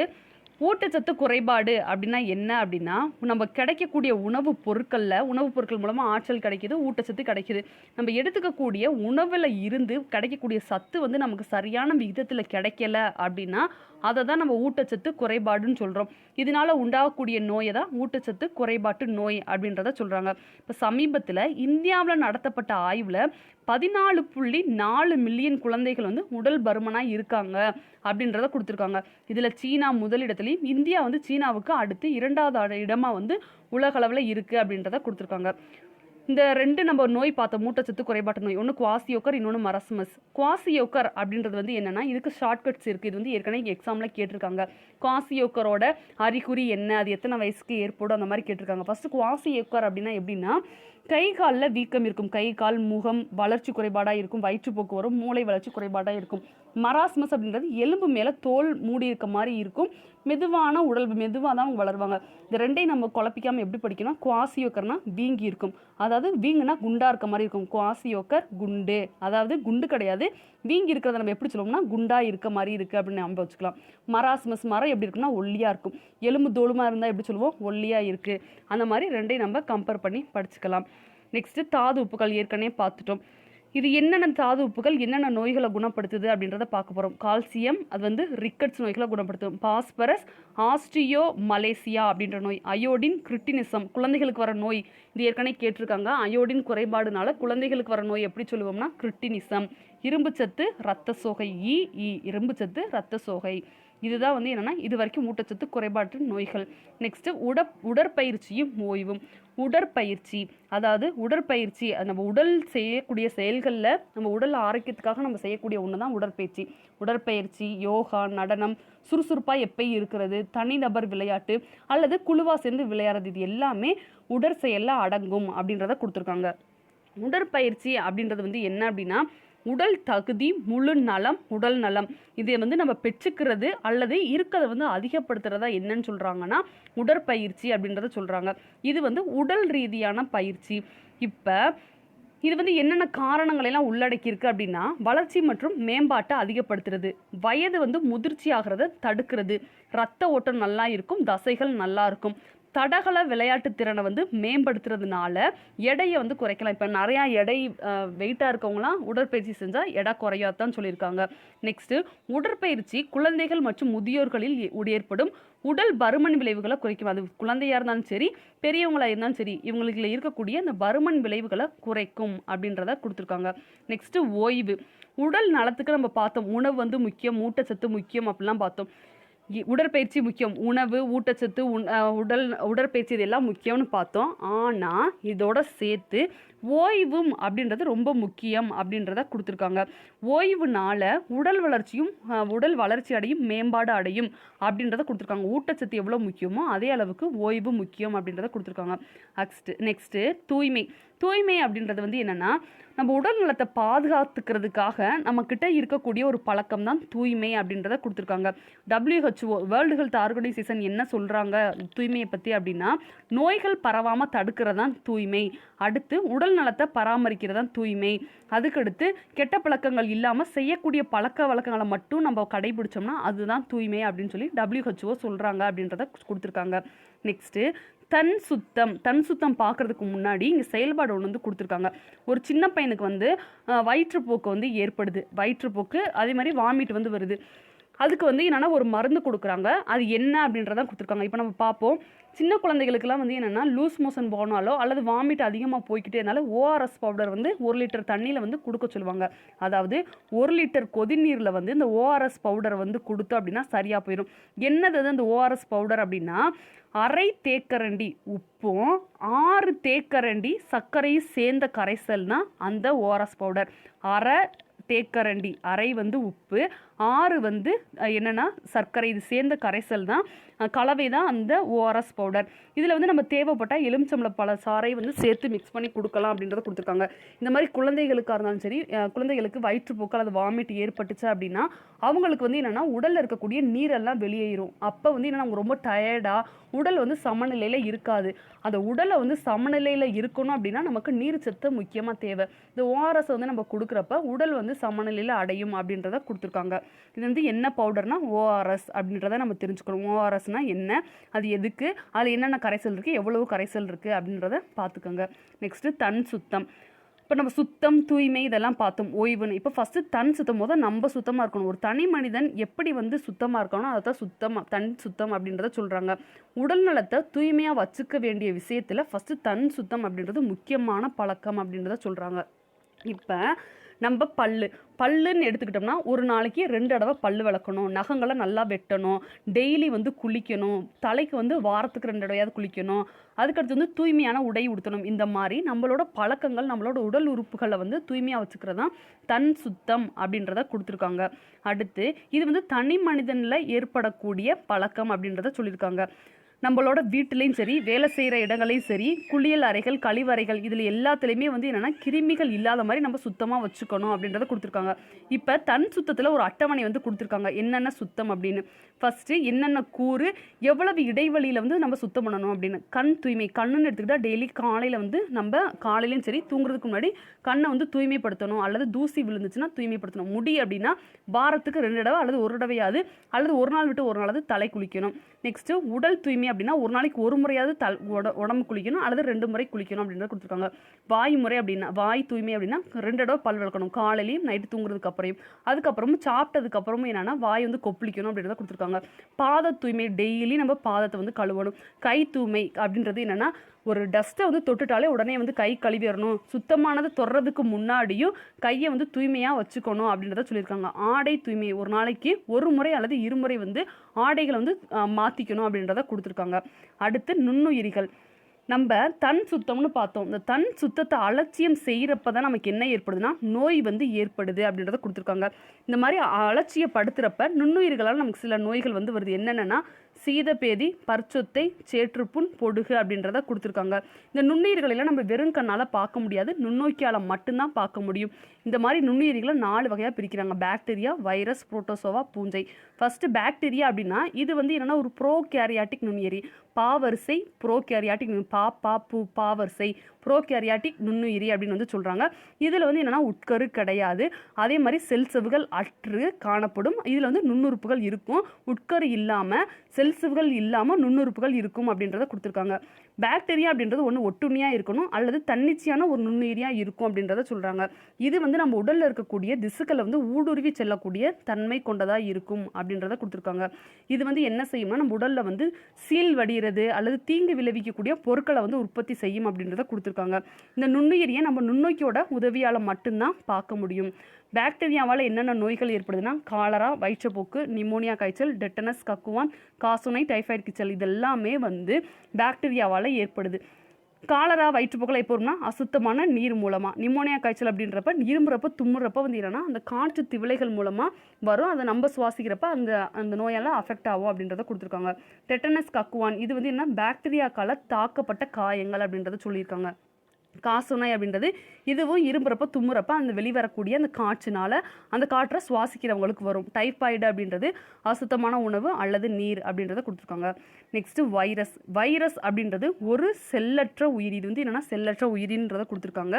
ஊட்டச்சத்து குறைபாடு அப்படின்னா என்ன அப்படின்னா நம்ம கிடைக்கக்கூடிய உணவுப் பொருட்கள் மூலமாக ஆற்றல் கிடைக்கிது, ஊட்டச்சத்து கிடைக்கிது. நம்ம எடுத்துக்கக்கூடிய உணவில் இருந்து கிடைக்கக்கூடிய சத்து வந்து நமக்கு சரியான விகிதத்தில் கிடைக்கல அப்படின்னா அதை தான் நம்ம ஊட்டச்சத்து குறைபாடுன்னு சொல்கிறோம். இதனால் உண்டாகக்கூடிய நோயை தான் ஊட்டச்சத்து குறைபாட்டு நோய் அப்படின்றத சொல்கிறாங்க. இப்போ சமீபத்தில் இந்தியாவில் நடத்தப்பட்ட ஆய்வில் 14.4 மில்லியன் குழந்தைகள் வந்து உடல் பருமனாக இருக்காங்க அப்படின்றத கொடுத்துருக்காங்க. இதில் சீனா முதலிடத்துலையும் இந்தியா வந்து சீனாவுக்கு அடுத்து 2வது இடமாக வந்து உலகளவில் இருக்குது அப்படின்றத கொடுத்துருக்காங்க. இந்த 2 நம்ம நோய் பார்த்தோம், ஊட்டச்சத்து குறைபாட்டு நோய். ஒன்று குவாசியோக்கர், இன்னொன்று மராஸ்மஸ். குவாசியோக்கர் அப்படின்றது வந்து என்னென்னா இதுக்கு ஷார்ட்கட்ஸ் இருக்குது. இது வந்து ஏற்கனவே எக்ஸாமில் கேட்டிருக்காங்க. குவாசியோக்கரோட அறிகுறி என்ன, அது எத்தனை வயசுக்கு ஏற்படும், அந்த மாதிரி கேட்டிருக்காங்க. ஃபஸ்ட்டு குவாசியோக்கர் அப்படின்னா எப்படின்னா கை காலில் வீக்கம் இருக்கும், கை கால் முகம் வளர்ச்சி குறைபாடாக இருக்கும், வயிற்றுப்போக்கு வரும், மூளை வளர்ச்சி குறைபாடாக இருக்கும். மராஸ்மஸ் அப்படின்றது எலும்பு மேலே தோல் மூடி இருக்க மாதிரி இருக்கும், மெதுவான உடல், மெதுவாக தான் வளருவாங்க. இந்த ரெண்டையும் நம்ம குழப்பிக்காமல் எப்படி படிக்கணும், குவாசியோக்கர்னா வீங்கி இருக்கும், அதாவது வீங்குனா குண்டாக இருக்க மாதிரி இருக்கும். குவாசியோக்கர் குண்டு, அதாவது குண்டு கிடையாது, வீங்கி இருக்கிறத நம்ம எப்படி சொல்லுவோம்னா குண்டாக இருக்க மாதிரி இருக்குது அப்படின்னு நம்ம வச்சுக்கலாம். மராஸ்மஸ் மரம் எப்படி இருக்குன்னா ஒல்லியாக இருக்கும், எலும்பு தோலுமாக இருந்தால் எப்படி சொல்லுவோம் ஒல்லியாக இருக்குது. அந்த மாதிரி ரெண்டையும் நம்ம கம்பேர் பண்ணி படிச்சுக்கலாம். நெக்ஸ்ட்டு தாது உப்புக்கள் ஏற்கனவே பார்த்துட்டோம். இது என்னென்ன தாது உப்புகள் என்னென்ன நோய்களை குணப்படுத்துது அப்படின்றத பார்க்க போகிறோம். கால்சியம் அது வந்து ரிக்கட்ஸ் நோய்களை குணப்படுத்தும். பாஸ்பரஸ் ஆஸ்ட்ரியோ மலேசியா அப்படின்ற நோய். அயோடின் கிரிட்டினிசம் குழந்தைகளுக்கு வர நோய், இது ஏற்கனவே கேட்டிருக்காங்க. அயோடின் குறைபாடுனால குழந்தைகளுக்கு வர நோய் எப்படி சொல்லுவோம்னா கிரிட்டினிசம். இரும்புச்சத்து இரத்த சோகை இரும்புச்சத்து இரத்த சோகை. இதுதான் வந்து என்னென்னா இது வரைக்கும் ஊட்டச்சத்து குறைபாட்டு நோய்கள். நெக்ஸ்ட்டு உடற்பயிற்சியும் ஓய்வும். உடற்பயிற்சி அதாவது உடற்பயிற்சி நம்ம உடல் செய்யக்கூடிய செயல்களில் நம்ம உடல் ஆரோக்கியத்துக்காக நம்ம செய்யக்கூடிய ஒன்று தான் உடற்பயிற்சி. உடற்பயிற்சி, யோகா, நடனம், சுறுசுறுப்பாக எப்பயும் இருக்கிறது, தனிநபர் விளையாட்டு அல்லது குழுவாக சேர்ந்து விளையாடுறது, இது எல்லாமே உடற்செயலில் அடங்கும் அப்படின்றத கொடுத்துருக்காங்க. உடற்பயிற்சி அப்படின்றது வந்து என்ன அப்படின்னா உடல் தகுதி, முழு நலம், உடல் நலம், இதை வந்து நம்ம பெற்றுக்கிறது அல்லது இருக்கிறத வந்து அதிகப்படுத்துறதா என்னன்னு சொல்கிறாங்கன்னா உடற்பயிற்சி அப்படின்றத சொல்கிறாங்க. இது வந்து உடல் ரீதியான பயிற்சி. இப்போ இது வந்து என்னென்ன காரணங்களெல்லாம் உள்ளடக்கியிருக்கு அப்படின்னா வளர்ச்சி மற்றும் மேம்பாட்டை அதிகப்படுத்துறது, வயது வந்து முதிர்ச்சி ஆகிறத தடுக்கிறது, இரத்த ஓட்டம் நல்லா இருக்கும், தசைகள் நல்லா இருக்கும், தடகள விளையாட்டு திறனை வந்து மேம்படுத்துறதுனால எடையை வந்து குறைக்கலாம். இப்போ நிறையா வெயிட்டாக இருக்கவங்களாம் உடற்பயிற்சி செஞ்சால் எடை குறையாதான் சொல்லியிருக்காங்க. நெக்ஸ்ட்டு உடற்பயிற்சி குழந்தைகள் மற்றும் முதியோர்களில் ஏற்படும் உடல் பருமன் விளைவுகளை குறைக்கும். அது குழந்தையாக இருந்தாலும் சரி, பெரியவங்களாக இருந்தாலும் சரி, இவங்களுக்கு இருக்கக்கூடிய அந்த பருமன் விளைவுகளை குறைக்கும் அப்படின்றத கொடுத்துருக்காங்க. நெக்ஸ்ட்டு ஓய்வு. உடல் நலத்துக்கு நம்ம பார்த்தோம், உணவு வந்து முக்கியம், ஊட்டச்சத்து முக்கியம் அப்படிலாம் பார்த்தோம். உடற்பயிற்சி முக்கியம், உணவு, ஊட்டச்சத்து, உடற்பயிற்சி இதெல்லாம் முக்கியம்னு பார்த்தோம். ஆனால் இதோட சேர்த்து ஓய்வும் அப்படின்றது ரொம்ப முக்கியம் அப்படின்றத கொடுத்துருக்காங்க. ஓய்வுனால உடல் வளர்ச்சி அடையும், மேம்பாடு அடையும் அப்படின்றத கொடுத்துருக்காங்க. ஊட்டச்சத்து எவ்வளோ முக்கியமோ அதே அளவுக்கு ஓய்வு முக்கியம் அப்படின்றத கொடுத்துருக்காங்க. நெக்ஸ்ட்டு தூய்மை அப்படின்றது வந்து என்னென்னா நம்ம உடல் நலத்தை பாதுகாத்துக்கிறதுக்காக நம்மக்கிட்ட இருக்கக்கூடிய ஒரு பழக்கம் தான் தூய்மை அப்படின்றத கொடுத்துருக்காங்க. WHO வேர்ல்டு ஹெல்த் ஆர்கனைசேஷன் என்ன சொல்கிறாங்க தூய்மையை பற்றி அப்படின்னா நோய்கள் பரவாமல் தடுக்கிறதான் தூய்மை, அடுத்து உடல் நலத்தை பராமரிக்கிறதான் தூய்மை, அதுக்கடுத்து கெட்ட பழக்கங்கள் இல்லாமல் செய்யக்கூடிய பழக்க வழக்கங்களை மட்டும் நம்ம கடைபிடிச்சோம்னா அதுதான் தூய்மை அப்படின்னு சொல்லி WHO சொல்கிறாங்க அப்படின்றத கொடுத்துருக்காங்க. நெக்ஸ்ட்டு தன் சுத்தம் பார்க்குறதுக்கு முன்னாடி இங்கே செயல்பாடு ஒன்று வந்து கொடுத்துருக்காங்க. ஒரு சின்ன பையனுக்கு வந்து வயிற்றுப்போக்கு வந்து ஏற்படுது, வயிற்றுப்போக்கு அதே மாதிரி வாமிட் வந்து வருது. அதுக்கு வந்து என்னென்னா ஒரு மருந்து கொடுக்குறாங்க, அது என்ன அப்படின்றதான் கொடுத்துருக்காங்க. இப்போ நம்ம பார்ப்போம், சின்ன குழந்தைகளுக்கெல்லாம் வந்து என்னென்னா லூஸ் மோஷன் போனாலோ அல்லது வாமிட் அதிகமாக போய்கிட்டே இருந்தாலும் ORS பவுடர் வந்து 1 லிட்டர் தண்ணியில் வந்து கொடுக்க சொல்லுவாங்க. அதாவது 1 லிட்டர் கொதிநீரில் வந்து இந்த ORS பவுடரை வந்து கொடுத்தோம் அப்படின்னா சரியாக போயிடும். என்னது அந்த ORS பவுடர் அப்படின்னா அரை தேக்கரண்டி உப்பும் 6 தேக்கரண்டி சர்க்கரையும் சேர்ந்த கரைசல்னா அந்த ORS பவுடர். தேக்கரண்டி அரை வந்து உப்பு, 6 வந்து என்னென்னா சர்க்கரை, இது சேர்ந்த கரைசல் தான், கலவை தான் அந்த ORS பவுடர். இதில் வந்து நம்ம தேவைப்பட்டால் எலுமிச்சம்பழ பழ சாறை வந்து சேர்த்து மிக்ஸ் பண்ணி கொடுக்கலாம் அப்படின்றத கொடுத்துருக்காங்க. இந்த மாதிரி குழந்தைகளுக்காக இருந்தாலும் சரி, குழந்தைகளுக்கு வயிற்றுப்போக்கு அல்லது வாமிட் ஏற்பட்டுச்சு அப்படின்னா அவங்களுக்கு வந்து என்னென்னா உடலில் இருக்கக்கூடிய நீரெல்லாம் வெளியேறும். அப்போ வந்து என்னென்னா அவங்க ரொம்ப டயர்டாக, உடல் வந்து சமநிலையில் இருக்காது. அந்த உடலை வந்து சமநிலையில் இருக்கணும் அப்படின்னா நமக்கு நீர் சத்து முக்கியமாக தேவை. இந்த ORS வந்து நம்ம கொடுக்குறப்ப உடல் வந்து சமநிலையில் அடையும் அப்படின்றத கொடுத்துருக்காங்க. இது வந்து என்ன பவுடர்னா ORS அப்படின்றத நம்ம தெரிஞ்சுக்கணும். ORSனா என்ன, அது எதுக்கு, அதில் என்னென்ன கரைசல் இருக்குது, எவ்வளவு கரைசல் இருக்குது அப்படின்றத பார்த்துக்கோங்க. நெக்ஸ்ட்டு தன் சுத்தம். இப்போ நம்ம சுத்தம், தூய்மை இதெல்லாம் பார்த்தோம். ஓய்வுன்னு இப்போ ஃபஸ்ட்டு தன் சுத்தம் போது நம்ம சுத்தமாக இருக்கணும். ஒரு தனி மனிதன் எப்படி வந்து சுத்தமாக இருக்கணும் அதை தான் தன் சுத்தம் அப்படின்றத சொல்கிறாங்க. உடல் நலத்தை தூய்மையாக வச்சுக்க வேண்டிய விஷயத்தில் ஃபஸ்ட்டு தன் சுத்தம் அப்படின்றது முக்கியமான பழக்கம் அப்படின்றத சொல்கிறாங்க. இப்போ நம்ம பல்லுன்னு எடுத்துக்கிட்டோம்னா ஒரு நாளைக்கு 2 தடவை பல்லு விளக்கணும், நகங்களை நல்லா வெட்டணும், டெய்லி வந்து குளிக்கணும், தலைக்கு வந்து வாரத்துக்கு 2 தடவையாவது குளிக்கணும், அதுக்கடுத்து வந்து தூய்மையான உடை உடுத்தணும். இந்த மாதிரி நம்மளோட பழக்கங்கள் நம்மளோட உடல் உறுப்புகளை வந்து தூய்மையாக வச்சுக்கிறதான் தன் சுத்தம் அப்படின்றத கொடுத்துருக்காங்க. அடுத்து இது வந்து தனி மனிதனில் ஏற்படக்கூடிய பழக்கம் அப்படின்றத சொல்லியிருக்காங்க. நம்மளோட வீட்டிலையும் சரி, வேலை செய்கிற இடங்களையும் சரி, குளியல் அறைகள், கழிவறைகள், இதில் எல்லாத்துலேயுமே வந்து என்னென்னா கிருமிகள் இல்லாத மாதிரி நம்ம சுத்தமாக வச்சுக்கணும் அப்படின்றத கொடுத்துருக்காங்க. இப்போ தன் சுத்தத்தில் ஒரு அட்டவணை வந்து கொடுத்துருக்காங்க, என்னென்ன சுத்தம் அப்படின்னு. ஃபஸ்ட்டு என்னென்ன கூறு, எவ்வளவு இடைவெளியில் வந்து நம்ம சுத்தம் பண்ணணும் அப்படின்னு. கண் தூய்மை, கண்ணுன்னு எடுத்துக்கிட்டால் டெய்லி காலையில் வந்து நம்ம காலையிலையும் சரி தூங்குறதுக்கு முன்னாடி கண்ணை வந்து தூய்மைப்படுத்தணும், அல்லது தூசி விழுந்துச்சுன்னா தூய்மைப்படுத்தணும். முடி அப்படின்னா வாரத்துக்கு 2 தடவை அல்லது 1 தடவையாவது அல்லது ஒரு நாள் விட்டு ஒரு நாளாவது தலை குளிக்கணும். நெக்ஸ்ட்டு உடல் தூய்மை அப்படின்னா ஒரு நாளைக்கு ஒரு முறையாவது உடம்பு குளிக்கணும் அல்லது 2 முறை குளிக்கணும் அப்படின்றத கொடுத்துருக்காங்க. வாய் முறை அப்படின்னா வாய் தூய்மை அப்படின்னா 2 தடவை பல் விளக்கணும், காலையிலையும் நைட்டு தூங்குறதுக்கு அப்புறம். அதுக்கப்புறமும் சாப்பிட்டதுக்கு அப்புறமும் என்னன்னா வாய் வந்து கொப்பளிக்கணும் அப்படின்றத கொடுத்துருக்காங்க. பாத தூய்மை, டெய்லி நம்ம பாதத்தை வந்து கழுவணும். கை தூய்மை அப்படின்றது என்னன்னா ஒரு டஸ்ட்டை வந்து தொட்டுட்டாலே உடனே வந்து கை கழுவிடணும், சுத்தமானது தொடுறதுக்கு முன்னாடியும் கையை வந்து தூய்மையாக வச்சுக்கணும் அப்படின்றத சொல்லியிருக்காங்க. ஆடை தூய்மை, ஒரு நாளைக்கு ஒரு முறை அல்லது இருமுறை வந்து ஆடைகளை வந்து மாற்றிக்கணும் அப்படின்றத கொடுத்துருக்காங்க. அடுத்து நுண்ணுயிரிகள். நம்ம தன் சுத்தம்னு பார்த்தோம். இந்த தன் சுத்தத்தை அலட்சியம் செய்கிறப்ப தான் நமக்கு என்ன ஏற்படுதுன்னா நோய் வந்து ஏற்படுது அப்படின்றத கொடுத்துருக்காங்க. இந்த மாதிரி அலட்சியப்படுத்துகிறப்ப நுண்ணுயிர்களால் நமக்கு சில நோய்கள் வந்து வருது. என்னென்னா சீதபேதி, பற்சொத்தை, சேற்றுப்புண், பொடுகு அப்படின்றத கொடுத்துருக்காங்க. இந்த நுண்ணுயிர்களெல்லாம் நம்ம வெறும் கண்ணால் பார்க்க முடியாது, நுண்ணோக்கியால் மட்டும்தான் பார்க்க முடியும். இந்த மாதிரி நுண்ணுயிரிகளை 4 வகையாக பிரிக்கிறாங்க. பாக்டீரியா, வைரஸ், புரோட்டோசோவா, பூஞ்சை. ஃபர்ஸ்ட் பாக்டீரியா அப்படின்னா இது வந்து என்னன்னா ஒரு ப்ரோகேரியாட்டிக் நுண்ணுயிரி. பாவரிசை ப்ரோகேரியாட்டிக், பாவரிசை ப்ரோகேரியாட்டிக் நுண்ணுயிரி அப்படின்னு வந்து சொல்கிறாங்க. இதில் வந்து என்னென்னா உட்கரு கிடையாது. அதே மாதிரி செல் செவுகள் அற்று காணப்படும். இதில் வந்து நுண்ணுறுப்புகள் இருக்கும். உட்கரு இல்லாமல் செல் செவுகள் இல்லாமல் நுண்ணுறுப்புகள் இருக்கும் அப்படின்றத கொடுத்துருக்காங்க. பாக்டீரியா அப்படின்றது ஒன்று ஒட்டுண்ணியாக இருக்கணும் அல்லது தன்னிச்சையான ஒரு நுண்ணுயிரியாக இருக்கும் அப்படின்றத சொல்கிறாங்க. இது வந்து நம்ம உடலில் இருக்கக்கூடிய திசுக்களை வந்து ஊடுருவி செல்லக்கூடிய தன்மை கொண்டதாக இருக்கும் அப்படின்றத கொடுத்துருக்காங்க. இது வந்து என்ன செய்யும்னா நம்ம உடலில் வந்து சீல் வடிகிறது அல்லது தீங்கு விளைவிக்கக்கூடிய பொருட்களை வந்து உற்பத்தி செய்யும் அப்படின்றத கொடுத்துருக்காங்க. இந்த நுண்ணுயிரியை நம்ம நுண்ணோக்கியோட உதவியால் மட்டும்தான் பார்க்க முடியும். பாக்டீரியாவால் என்னென்ன நோய்கள் ஏற்படுதுன்னா காலரா, வயிற்றுப்போக்கு, நிமோனியா காய்ச்சல், டெட்டனஸ், கக்குவான், காசநோய், டைஃபாய்டு காய்ச்சல் இதெல்லாமே வந்து பாக்டீரியாவால் ஏற்படுது. காலரா, வயிற்றுப்போக்கில் எப்போ வரும்னா அசுத்தமான நீர் மூலமாக. நிமோனியா காய்ச்சல் அப்படின்றப்ப இரும்புறப்ப தும்முறப்ப வந்து என்னன்னா அந்த காற்று திவலைகள் மூலமாக வரும். அதை நம்ம சுவாசிக்கிறப்ப அந்த நோயால் அஃபெக்ட் ஆகும் அப்படின்றத கொடுத்துருக்காங்க. டெட்டனஸ், கக்குவான் இது வந்து என்ன பாக்டீரியாக்கால தாக்கப்பட்ட காயங்கள் அப்படின்றத சொல்லியிருக்காங்க. காசநோய் அப்படின்றது இதுவும் இரும்புறப்ப தும்முறப்ப அந்த வெளிவரக்கூடிய அந்த காற்றுனால அந்த காற்றை சுவாசிக்கிறவங்களுக்கு வரும். டைஃபாய்டு அப்படின்றது அசுத்தமான உணவு அல்லது நீர் அப்படின்றத கொடுத்துருக்காங்க. நெக்ஸ்ட்டு வைரஸ் அப்படின்றது ஒரு செல்லற்ற உயிரி. இது வந்து என்னென்னா செல்லற்ற உயிரின்றதை கொடுத்துருக்காங்க.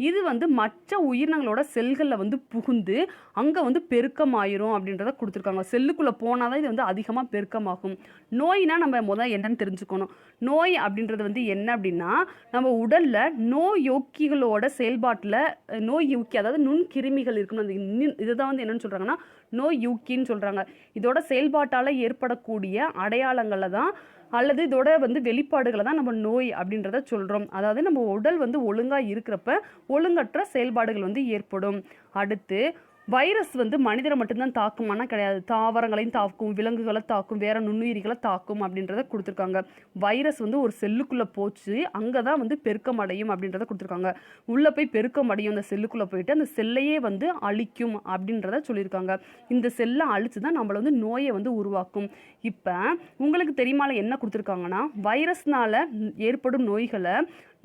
இது வந்து மற்ற உயிரினங்களோட செல்களில் வந்து புகுந்து அங்கே வந்து பெருக்கமாயிரும் அப்படின்றத கொடுத்துருக்காங்க. செல்லுக்குள்ளே போனால் தான் இது வந்து அதிகமாக பெருக்கமாகும். நோய்னா நம்ம முதல் என்னன்னு தெரிஞ்சுக்கணும். நோய் அப்படின்றது வந்து என்ன அப்படின்னா நம்ம உடலில் நோயொக்கிகளோட செயல்பாட்டில் நோயொக்கி அதாவது நுண்கிருமிகள் இருக்கணும். அந்த இதுதான் வந்து என்னன்னு சொல்கிறாங்கன்னா நோயொக்கின்னு சொல்கிறாங்க. இதோட செயல்பாட்டால் ஏற்படக்கூடிய அடையாளங்களில் தான் அல்லது இதோட வந்து வெளிப்பாடுகளை தான் நம்ம நோய் அப்படின்றத சொல்கிறோம். அதாவது நம்ம உடல் வந்து ஒழுங்காக இருக்கிறப்ப ஒழுங்கற்ற செயல்பாடுகள் வந்து ஏற்படும். அடுத்து வைரஸ் வந்து மனிதரை மட்டும்தான் தாக்குமானா கிடையாது. தாவரங்களையும் தாக்கும், விலங்குகளை தாக்கும், வேற நுண்ணுயிரிகளை தாக்கும் அப்படின்றத கொடுத்துருக்காங்க. வைரஸ் வந்து ஒரு செல்லுக்குள்ளே போச்சு அங்கே தான் வந்து பெருக்கம் அடையும் அப்படின்றத கொடுத்துருக்காங்க. உள்ளே போய் பெருக்கம் அடையும் அந்த செல்லுக்குள்ளே போயிட்டு அந்த செல்லையே வந்து அழிக்கும் அப்படின்றத சொல்லியிருக்காங்க. இந்த செல்லை அழிச்சு தான் நம்மளை வந்து நோயை வந்து உருவாக்கும். இப்போ உங்களுக்கு தெரியுமால என்ன கொடுத்துருக்காங்கன்னா வைரஸ்னால் ஏற்படும் நோய்களை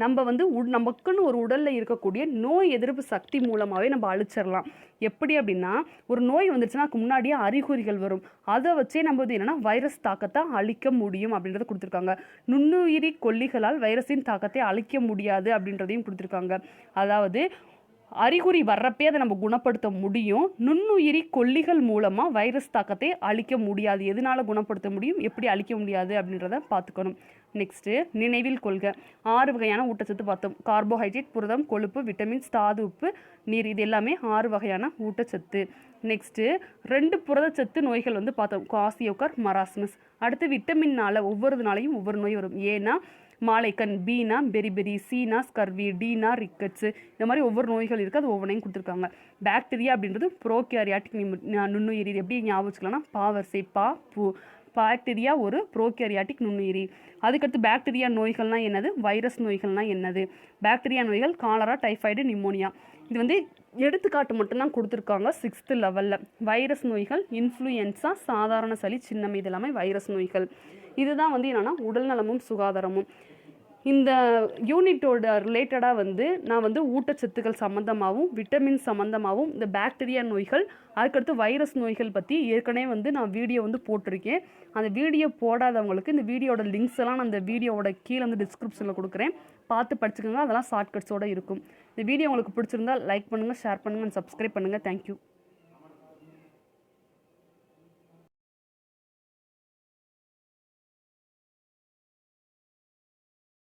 நம்ம வந்து நமக்குன்னு ஒரு உடலில் இருக்கக்கூடிய நோய் எதிர்ப்பு சக்தி மூலமாகவே நம்ம அழிச்சிடலாம். எப்படி அப்படின்னா ஒரு நோய் வந்துருச்சுன்னா அதுக்கு முன்னாடியே அறிகுறிகள் வரும். அதை வச்சே நம்ம வந்து என்னென்னா வைரஸ் தாக்கத்தை அழிக்க முடியும் அப்படின்றத கொடுத்துருக்காங்க. நுண்ணுயிரி கொல்லிகளால் வைரஸின் தாக்கத்தை அழிக்க முடியாது அப்படின்றதையும் கொடுத்துருக்காங்க. அதாவது அறிகுறி வர்றப்பே அதை நம்ம குணப்படுத்த முடியும். நுண்ணுயிரி கொல்லிகள் மூலமாக வைரஸ் தாக்கத்தை அழிக்க முடியாது. எதனால் குணப்படுத்த முடியும், எப்படி அழிக்க முடியாது அப்படின்றத பார்த்துக்கணும். நெக்ஸ்ட்டு நினைவில் கொள்க. 6 வகையான ஊட்டச்சத்து பார்த்தோம். கார்போஹைட்ரேட், புரதம், கொழுப்பு, விட்டமின்ஸ், தாது, உப்பு, நீர் இது எல்லாமே 6 வகையான ஊட்டச்சத்து. நெக்ஸ்ட்டு 2 புரதச்சத்து நோய்கள் வந்து பார்த்தோம். குவாசியோகர், மராஸ்மஸ். அடுத்து விட்டமின்னால ஒவ்வொரு நாளையும் ஒவ்வொரு நோய் வரும். ஏன்னா மாலைக்கண், பீனா பெரிபெரி, சீனா ஸ்கர்வி, டீனா ரிக்கட்ஸு இந்த மாதிரி ஒவ்வொரு நோய்கள் இருக்குது. அது ஒவ்வொன்றையும் கொடுத்துருக்காங்க. பாக்டீரியா அப்படின்றது ப்ரோகேரியாட்டிக் நுண்ணுயிரி. எப்படி ஞாபகம் வச்சுக்கலாம்னா பாவரிசை, பூ. பாக்டீரியா ஒரு ப்ரோகேரியாட்டிக் நுண்ணுயிரி. அதுக்கடுத்து பாக்டீரியா நோய்கள்னால் என்னது, வைரஸ் நோய்கள்னால் என்னது. பாக்டீரியா நோய்கள் காலரா, டைஃபாய்டு, நிமோனியா. இது வந்து எடுத்துக்காட்டு மட்டும்தான் கொடுத்துருக்காங்க 6th லெவலில். வைரஸ் நோய்கள் இன்ஃப்ளூயன்ஸா, சாதாரண சளி, சின்னமை இது எல்லாமே வைரஸ் நோய்கள். இதுதான் வந்து என்னென்னா உடல் நலமும் சுகாதாரமும். இந்த யூனிட்டோட ரிலேட்டடாக வந்து நான் வந்து ஊட்டச்சத்துக்கள் சம்மந்தமாகவும் விட்டமின் சம்மந்தமாகவும் இந்த பாக்டீரியா நோய்கள் அதுக்கடுத்து வைரஸ் நோய்கள் பற்றி ஏற்கனவே வந்து நான் வீடியோ வந்து போட்டிருக்கேன். அந்த வீடியோ போடாதவங்களுக்கு இந்த வீடியோட லிங்க்ஸ் எல்லாம் நான் அந்த வீடியோவோட கீழே வந்து டிஸ்கிரிப்ஷனில் கொடுக்குறேன். பார்த்து படிச்சுக்கோங்க. அதெல்லாம் ஷார்ட்கட்ஸோடு இருக்கும். இந்த வீடியோ உங்களுக்கு பிடிச்சிருந்தால் லைக் பண்ணுங்கள், ஷேர் பண்ணுங்கள், சப்ஸ்கிரைப் பண்ணுங்கள். தேங்க்யூ.